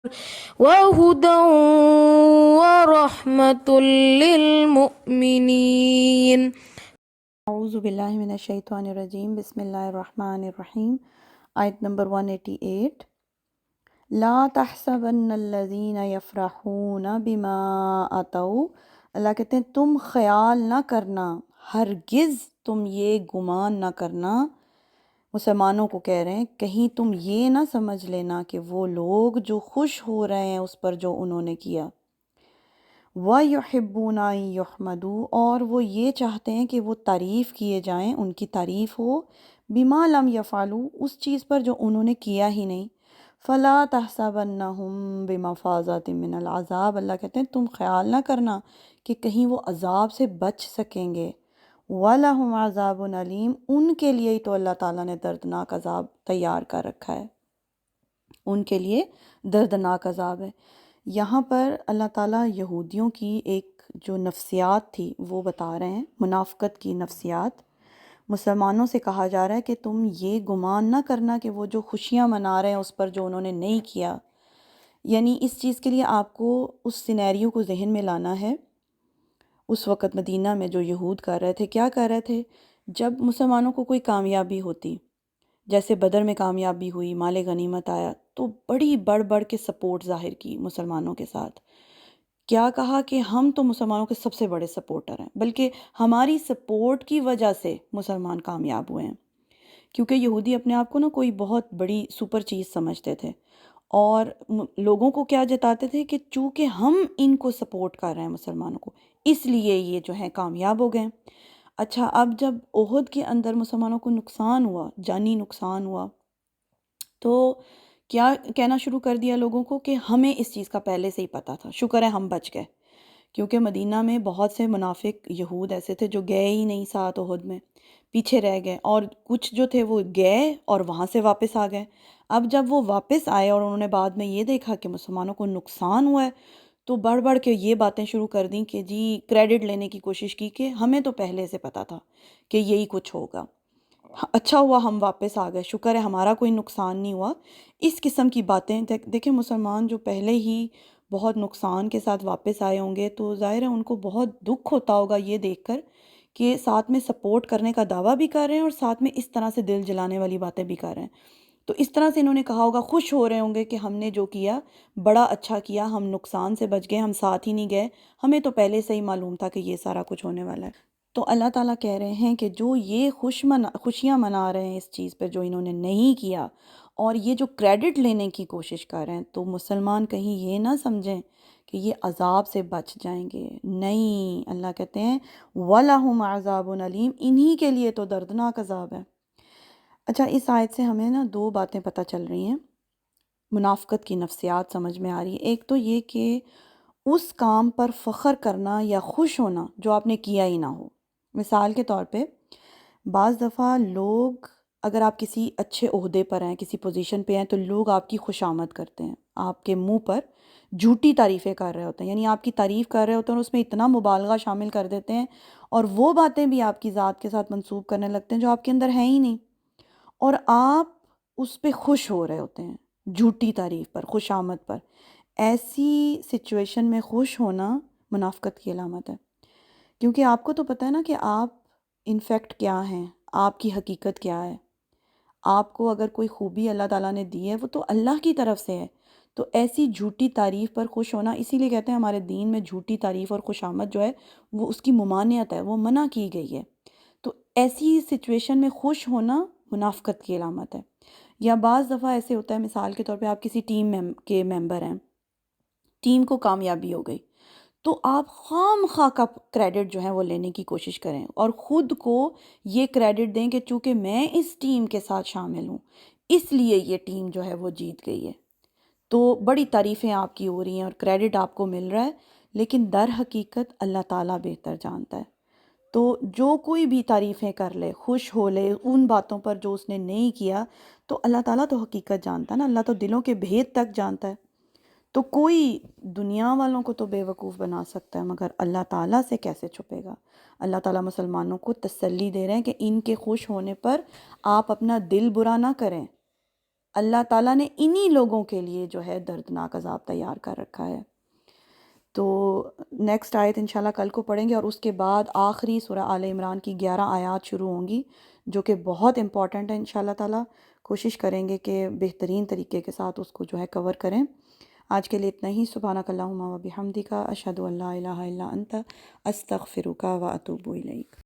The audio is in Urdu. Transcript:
وهدى ورحمة للمؤمنين. اعوذ باللہ من الشیطان الرجیم، بسم اللہ الرحمن الرحیم۔ آیت نمبر 188۔ لا تحسبن الذین یفرحون بما اتوا، اللہ کہتے ہیں تم خیال نہ کرنا، ہرگز تم یہ گمان نہ کرنا، مسلمانوں کو کہہ رہے ہیں کہیں تم یہ نہ سمجھ لینا کہ وہ لوگ جو خوش ہو رہے ہیں اس پر جو انہوں نے کیا، وَيُحِبُّونَ أَن يُحْمَدُوا، اور وہ یہ چاہتے ہیں کہ وہ تعریف کیے جائیں، ان کی تعریف ہو، بِمَا لَمْ يَفْعَلُوا، اس چیز پر جو انہوں نے کیا ہی نہیں، فَلَا تَحْسَبَنَّهُمْ بِمَفَازَةٍ مِّنَ الْعَذَابِ، اللہ کہتے ہیں تم خیال نہ کرنا کہ کہیں وہ عذاب سے بچ سکیں گے، وَلَهُمْ عَذَابٌ أَلِيمٌ، ان کے لیے ہی تو اللہ تعالیٰ نے دردناک عذاب تیار کر رکھا ہے، ان کے لیے دردناک عذاب ہے۔ یہاں پر اللہ تعالیٰ یہودیوں کی ایک جو نفسیات تھی وہ بتا رہے ہیں، منافقت کی نفسیات۔ مسلمانوں سے کہا جا رہا ہے کہ تم یہ گمان نہ کرنا کہ وہ جو خوشیاں منا رہے ہیں اس پر جو انہوں نے نہیں کیا، یعنی اس چیز کے لیے آپ کو اس سینیریو کو ذہن میں لانا ہے۔ اس وقت مدینہ میں جو یہود کر رہے تھے، کیا کر رہے تھے؟ جب مسلمانوں کو کوئی کامیابی ہوتی، جیسے بدر میں کامیابی ہوئی، مال غنیمت آیا، تو بڑی بڑھ بڑھ کے سپورٹ ظاہر کی مسلمانوں کے ساتھ۔ کیا کہا کہ ہم تو مسلمانوں کے سب سے بڑے سپورٹر ہیں، بلکہ ہماری سپورٹ کی وجہ سے مسلمان کامیاب ہوئے ہیں، کیونکہ یہودی اپنے آپ کو نا کوئی بہت بڑی سپر چیز سمجھتے تھے، اور لوگوں کو کیا جتاتے تھے کہ چونکہ ہم ان کو سپورٹ کر رہے ہیں مسلمانوں کو، اس لیے یہ جو ہیں کامیاب ہو گئے۔ اچھا، اب جب احد کے اندر مسلمانوں کو نقصان ہوا، جانی نقصان ہوا، تو کیا کہنا شروع کر دیا لوگوں کو کہ ہمیں اس چیز کا پہلے سے ہی پتہ تھا، شکر ہے ہم بچ گئے، کیونکہ مدینہ میں بہت سے منافق یہود ایسے تھے جو گئے ہی نہیں ساتھ احد میں، پیچھے رہ گئے، اور کچھ جو تھے وہ گئے اور وہاں سے واپس آ گئے۔ اب جب وہ واپس آئے اور انہوں نے بعد میں یہ دیکھا کہ مسلمانوں کو نقصان ہوا ہے، تو بڑھ بڑھ کے یہ باتیں شروع کر دیں کہ جی کریڈٹ لینے کی کوشش کی کہ ہمیں تو پہلے سے پتہ تھا کہ یہی کچھ ہوگا، اچھا ہوا ہم واپس آ گئے، شکر ہے ہمارا کوئی نقصان نہیں ہوا۔ اس قسم کی باتیں دیکھیں، مسلمان جو پہلے ہی بہت نقصان کے ساتھ واپس آئے ہوں گے تو ظاہر ہے ان کو بہت دکھ ہوتا ہوگا یہ دیکھ کر کہ ساتھ میں سپورٹ کرنے کا دعویٰ بھی کر رہے ہیں اور ساتھ میں اس طرح سے دل جلانے والی باتیں بھی کر رہے ہیں۔ تو اس طرح سے انہوں نے کہا ہوگا، خوش ہو رہے ہوں گے کہ ہم نے جو کیا بڑا اچھا کیا، ہم نقصان سے بچ گئے، ہم ساتھ ہی نہیں گئے، ہمیں تو پہلے سے ہی معلوم تھا کہ یہ سارا کچھ ہونے والا ہے۔ تو اللہ تعالیٰ کہہ رہے ہیں کہ جو یہ خوشیاں منا رہے ہیں اس چیز پہ جو انہوں نے نہیں کیا، اور یہ جو کریڈٹ لینے کی کوشش کر رہے ہیں، تو مسلمان کہیں یہ نہ سمجھیں کہ یہ عذاب سے بچ جائیں گے، نہیں، اللہ کہتے ہیں وَلَهُمْ عَذَابٌ أَلِيمٌ، انہی کے لیے تو دردناک عذاب ہے۔ اچھا، اس آیت سے ہمیں نا دو باتیں پتہ چل رہی ہیں، منافقت کی نفسیات سمجھ میں آ رہی ہے۔ ایک تو یہ کہ اس کام پر فخر کرنا یا خوش ہونا جو آپ نے کیا ہی نہ ہو۔ مثال کے طور پہ بعض دفعہ لوگ، اگر آپ کسی اچھے عہدے پر ہیں، کسی پوزیشن پہ ہیں، تو لوگ آپ کی خوش آمد کرتے ہیں، آپ کے منہ پر جھوٹی تعریفیں کر رہے ہوتے ہیں، یعنی آپ کی تعریف کر رہے ہوتے ہیں اور اس میں اتنا مبالغہ شامل کر دیتے ہیں، اور وہ باتیں بھی آپ کی ذات کے ساتھ منسوب کرنے لگتے ہیں جو آپ کے اندر ہیں ہی نہیں، اور آپ اس پہ خوش ہو رہے ہوتے ہیں، جھوٹی تعریف پر، خوش آمد پر۔ ایسی سچویشن میں خوش ہونا منافقت کی علامت ہے، کیونکہ آپ کو تو پتہ ہے نا کہ آپ انفیکٹ کیا ہیں، آپ کی حقیقت کیا ہے۔ آپ کو اگر کوئی خوبی اللہ تعالیٰ نے دی ہے وہ تو اللہ کی طرف سے ہے، تو ایسی جھوٹی تعریف پر خوش ہونا، اسی لیے کہتے ہیں ہمارے دین میں جھوٹی تعریف اور خوش آمد جو ہے وہ اس کی ممانعت ہے، وہ منع کی گئی ہے۔ تو ایسی سچویشن میں خوش ہونا منافقت کی علامت ہے۔ یا بعض دفعہ ایسے ہوتا ہے، مثال کے طور پہ آپ کسی ٹیم کے ممبر ہیں، ٹیم کو کامیابی ہو گئی، تو آپ خام خواہ کا کریڈٹ جو ہے وہ لینے کی کوشش کریں اور خود کو یہ کریڈٹ دیں کہ چونکہ میں اس ٹیم کے ساتھ شامل ہوں اس لیے یہ ٹیم جو ہے وہ جیت گئی ہے، تو بڑی تعریفیں آپ کی ہو رہی ہیں اور کریڈٹ آپ کو مل رہا ہے، لیکن در حقیقت اللہ تعالیٰ بہتر جانتا ہے۔ تو جو کوئی بھی تعریفیں کر لے، خوش ہو لے ان باتوں پر جو اس نے نہیں کیا، تو اللہ تعالیٰ تو حقیقت جانتا ہے نا، اللہ تو دلوں کے بھید تک جانتا ہے۔ تو کوئی دنیا والوں کو تو بے وقوف بنا سکتا ہے، مگر اللہ تعالیٰ سے کیسے چھپے گا؟ اللہ تعالیٰ مسلمانوں کو تسلی دے رہے ہیں کہ ان کے خوش ہونے پر آپ اپنا دل برا نہ کریں، اللہ تعالیٰ نے انہی لوگوں کے لیے جو ہے دردناک عذاب تیار کر رکھا ہے۔ تو نیکسٹ آیت انشاءاللہ کل کو پڑھیں گے، اور اس کے بعد آخری سورہ آل عمران کی 11 آیات شروع ہوں گی جو کہ بہت امپورٹنٹ ہے۔ انشاءاللہ تعالیٰ کوشش کریں گے کہ بہترین طریقے کے ساتھ اس کو جو ہے کور کریں۔ آج کے لیے اتنا ہی۔ سبحانک اللہم و بحمدک، اشہد ان لا الہ الا انت، استغفرک و اتوب الیک۔